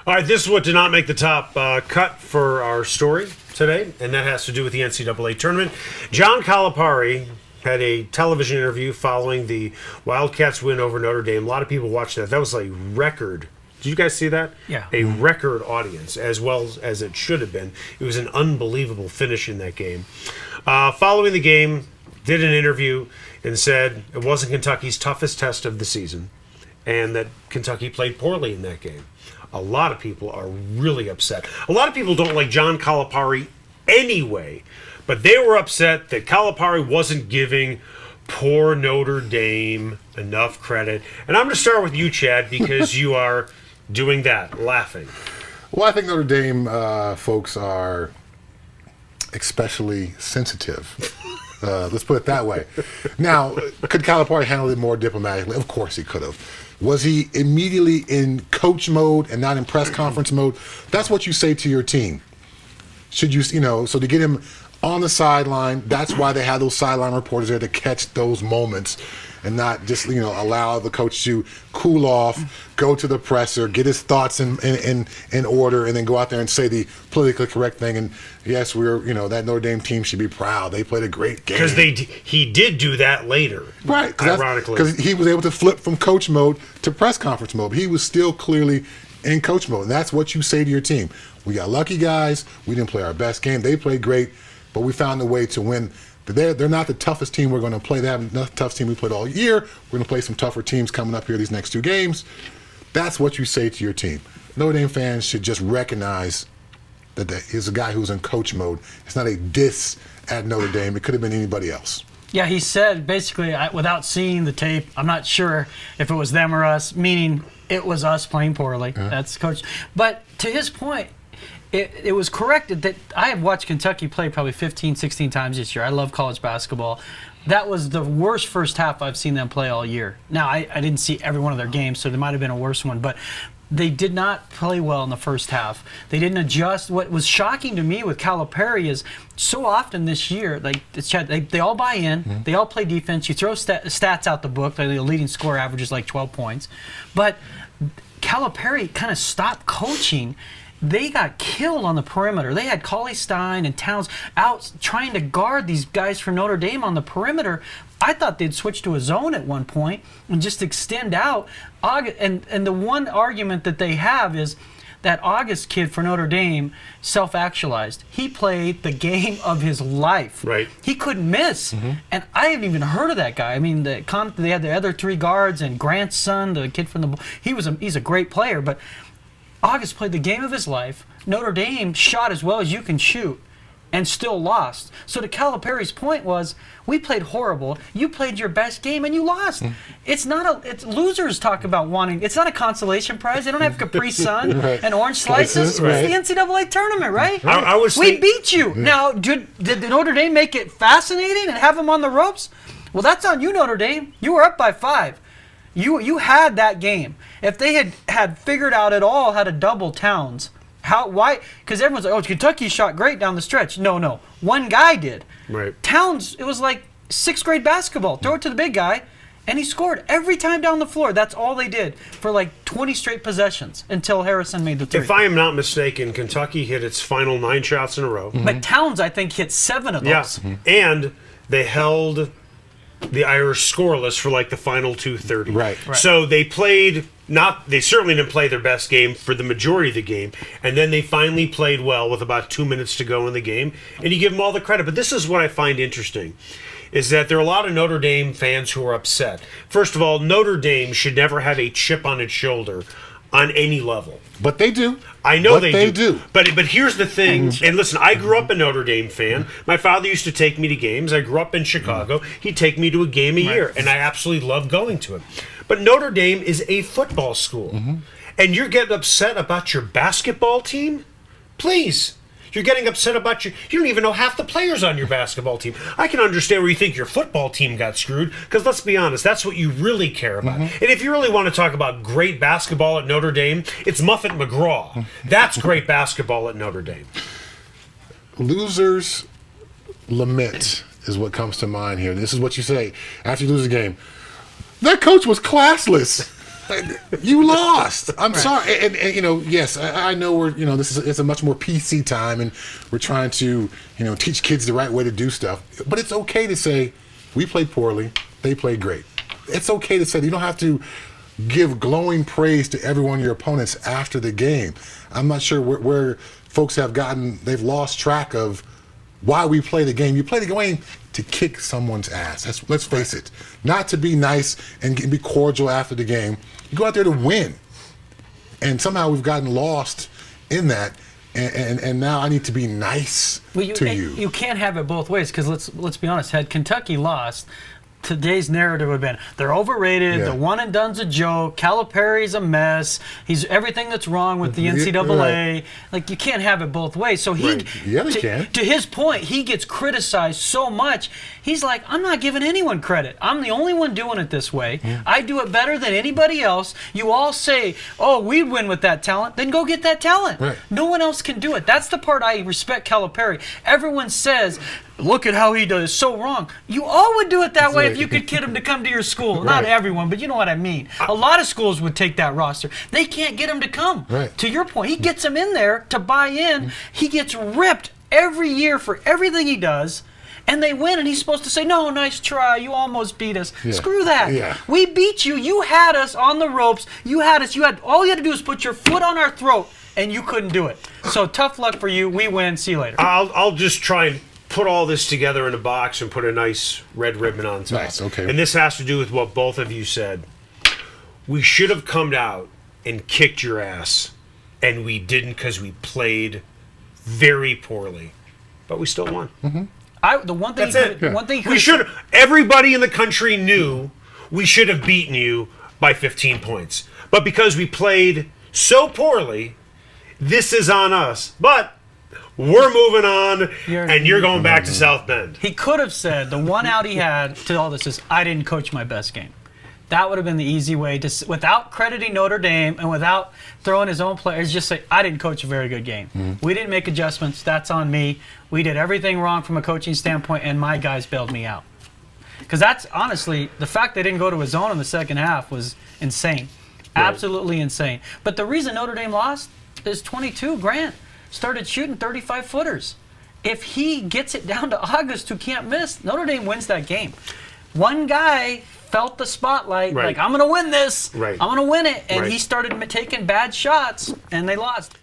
All right, this is what did not make the top cut for our story today, and that has to do with the NCAA tournament. John Calipari had a television interview following the Wildcats win over Notre Dame. A lot of people watched that. That was a record. Did you guys see that? Yeah. A record audience, as well as it should have been. It was an unbelievable finish in that game. Following the game, did an interview and said it wasn't Kentucky's toughest test of the season and that Kentucky played poorly in that game. A lot of people are really upset. A lot of people don't like John Calipari anyway, but they were upset that Calipari wasn't giving poor Notre Dame enough credit. And I'm going to start with you, Chad, because you are doing that, laughing. Well, I think Notre Dame folks are especially sensitive. Let's put it that way. Now, could Calipari handle it more diplomatically? Of course he could have. Was he immediately in coach mode and not in press conference mode? That's what you say to your team. Should you, so to get him on the sideline, that's why they have those sideline reporters there to catch those moments and not just, allow the coach to cool off, go to the presser, get his thoughts in order, and then go out there and say the politically correct thing. And yes, that Notre Dame team should be proud. They played a great game. Because he did do that later. Right. Ironically. Because he was able to flip from coach mode to press conference mode. He was still clearly in coach mode. And that's what you say to your team. We got lucky guys. We didn't play our best game. They played great, but we found a way to win. They're not the toughest team we're going to play. They haven't the toughest team we played all year. We're going to play some tougher teams coming up here these next two games. That's what you say to your team. Notre Dame fans should just recognize that he's a guy who's in coach mode. It's not a diss at Notre Dame. It could have been anybody else. Yeah, he said basically, without seeing the tape, I'm not sure if it was them or us, meaning it was us playing poorly. Uh-huh. That's coach. But to his point, it was corrected that I have watched Kentucky play probably 15, 16 times this year. I love college basketball. That was the worst first half I've seen them play all year. Now, I didn't see every one of their games, so there might have been a worse one, but they did not play well in the first half. They didn't adjust. What was shocking to me with Calipari is so often this year, they all buy in, mm-hmm. They all play defense. You throw stats out the book, the leading score average is like 12 points. But Calipari kind of stopped coaching. They got killed on the perimeter. They had Cauley Stein and Towns out trying to guard these guys from Notre Dame on the perimeter. I thought they'd switch to a zone at one point and just extend out. And the one argument that they have is that August kid for Notre Dame self-actualized. He played the game of his life. Right. He couldn't miss. Mm-hmm. And I haven't even heard of that guy. I mean, they had the other three guards and Grant's son, the kid from he's a great player, but August played the game of his life. Notre Dame shot as well as you can shoot and still lost. So to Calipari's point was, we played horrible. You played your best game and you lost. It's losers talk about wanting. It's not a consolation prize. They don't have Capri Sun right. and orange slices. Right. It's the NCAA tournament, right? We beat you. Now, did Notre Dame make it fascinating and have them on the ropes? Well, that's on you, Notre Dame. You were up by 5. You had that game. If they had figured out at all how to double Towns, why? Because everyone's like, oh, Kentucky shot great down the stretch. No. One guy did. Right. Towns, it was like 6th grade basketball. Throw it to the big guy, and he scored every time down the floor. That's all they did for like 20 straight possessions until Harrison made the 3. If I am not mistaken, Kentucky hit its final 9 shots in a row. Mm-hmm. But Towns, I think, hit 7 of those. Yeah. Mm-hmm. And they held the Irish scoreless for like the final 2:30. Right. So they certainly didn't play their best game for the majority of the game, and then they finally played well with about 2 minutes to go in the game, and you give them all the credit. But this is what I find interesting, is that there are a lot of Notre Dame fans who are upset. First of all, Notre Dame should never have a chip on its shoulder on any level. But they do. I know they do. But here's the thing, and listen, I grew up a Notre Dame fan. My father used to take me to games. I grew up in Chicago. He'd take me to a game a year, and I absolutely loved going to it. But Notre Dame is a football school, and you're getting upset about your basketball team? Please. You're getting upset about you don't even know half the players on your basketball team. I can understand where you think your football team got screwed, because let's be honest, that's what you really care about. And if you really want to talk about great basketball at Notre Dame, it's Muffet McGraw. That's great basketball at Notre Dame. Losers lament is what comes to mind here. This is what you say after you lose a game. That coach was classless. You lost. I'm sorry. And yes, I know it's a much more PC time, and we're trying to, teach kids the right way to do stuff. But it's okay to say, we played poorly, they played great. It's okay to say, you don't have to give glowing praise to every one of your opponents after the game. I'm not sure where folks they've lost track of why we play the game. You play the game to kick someone's ass. Let's face it. Not to be nice and be cordial after the game. You go out there to win. And somehow we've gotten lost in that. And now I need to be nice to you. You can't have it both ways, because let's be honest. Had Kentucky lost, today's narrative would have been they're overrated. The one and done's a joke. Calipari's a mess. He's everything that's wrong with the NCAA. Right. Like, you can't have it both ways. So he, can. To his point, he gets criticized so much. He's like, I'm not giving anyone credit. I'm the only one doing it this way. I do it better than anybody else. You all say, oh, we win with that talent. Then go get that talent. Right. No one else can do it. That's the part I respect Calipari. Everyone says, look at how he does. It's so wrong. You all would do it that way if you could get him to come to your school. Not everyone, but you know what I mean. A lot of schools would take that roster. They can't get him to come. Right. To your point, he gets him in there to buy in. He gets ripped every year for everything he does. And they win, and he's supposed to say, no, nice try. You almost beat us. Yeah. Screw that. Yeah. We beat you. You had us on the ropes. You had us. All you had to do was put your foot on our throat, and you couldn't do it. So tough luck for you. We win. See you later. I'll just try and put all this together in a box and put a nice red ribbon on top. Nice, okay. And this has to do with what both of you said. We should have come out and kicked your ass, and we didn't because we played very poorly. But we still won. Mm-hmm. The one thing That's it. One thing we should. Everybody in the country knew we should have beaten you by 15 points. But because we played so poorly, this is on us. But we're moving on, and you're going back to South Bend. He could have said the one out he had to all this is, I didn't coach my best game. That would have been the easy way to, without crediting Notre Dame and without throwing his own players, just say, I didn't coach a very good game. We didn't make adjustments. That's on me. We did everything wrong from a coaching standpoint, and my guys bailed me out. Because that's, honestly, the fact they didn't go to a zone in the second half was insane. Right. Absolutely insane. But the reason Notre Dame lost is 22. Grant started shooting 35-footers. If he gets it down to August, who can't miss, Notre Dame wins that game. One guy felt the spotlight, like, I'm going to win this. Right. I'm going to win it. And he started taking bad shots, and they lost.